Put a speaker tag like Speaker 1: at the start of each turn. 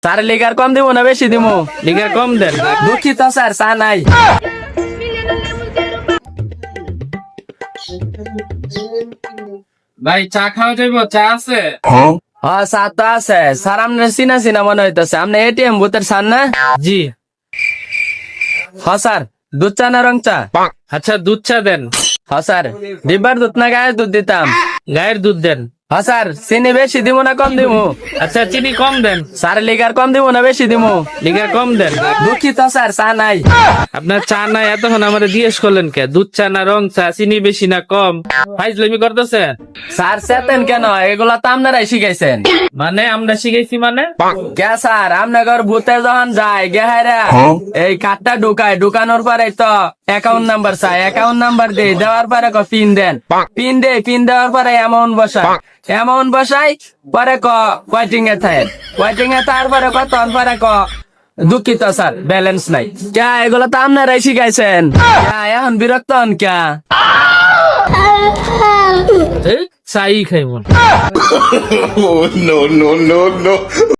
Speaker 1: Sir লিগার কম দিব না বেশি দিব?
Speaker 2: লিগার কম দেন।
Speaker 1: দুঃখিত স্যার, চা নাই।
Speaker 2: ভাই চা খাওয়া যাইব? চা আছে?
Speaker 1: চা তো আছে স্যার, আপনার চিনা চিনা মনে হইতেছে। আপনি এটিএম বুথের স্যার না?
Speaker 2: জি।
Speaker 1: স্যার, দুধ চা না রং চা?
Speaker 2: আচ্ছা দুধ চা দেন।
Speaker 1: স্যার, ডিব্বার দুধ না গায়ের দুধ দিতাম?
Speaker 2: গায়ের দুধ দেন।
Speaker 1: স্যার, চিনি বেশি দিব না কম দিব?
Speaker 2: আচ্ছা চিনি কম দেন।
Speaker 1: স্যার, লিগার কম দিব না বেশি দিব?
Speaker 2: লিগার কম দেন।
Speaker 1: দুঃখিত স্যার, চা নাই।
Speaker 2: আপনার চা নাই এতক্ষণ আমাদের জিজ্ঞেস করলেন কে? দুধ চা না রং চা, চিনি বেশি না কম? ফাইজলামি করতেছেন?
Speaker 1: স্যার, চেতেন কেন? এগুলা তো আপনারাই শিখাইছেন।
Speaker 2: মানে আমরা শিখাইছি মানে?
Speaker 1: কে স্যার, আপনার ভূতে যখন যায় গেহারা এই কার্ডটা ঢুকানোর পরে তো অ্যাকাউন্ট নাম্বার চাই, অ্যাকাউন্ট নাম্বার দেওয়ার পরে পিন দেন, পিন দেওয়ার পরে অ্যামাউন্ট বসাই পরে ওয়াইটিং এ থাকে, ওয়াইটিং এ তারপরে তখন পরে দুঃখিত স্যার ব্যালেন্স নাই। কে এগুলো তো আপনারাই শিখাইছেন। এখন বিরক্ত হন কে?
Speaker 2: চাই খাইব।
Speaker 3: Oh, no, no, no, no.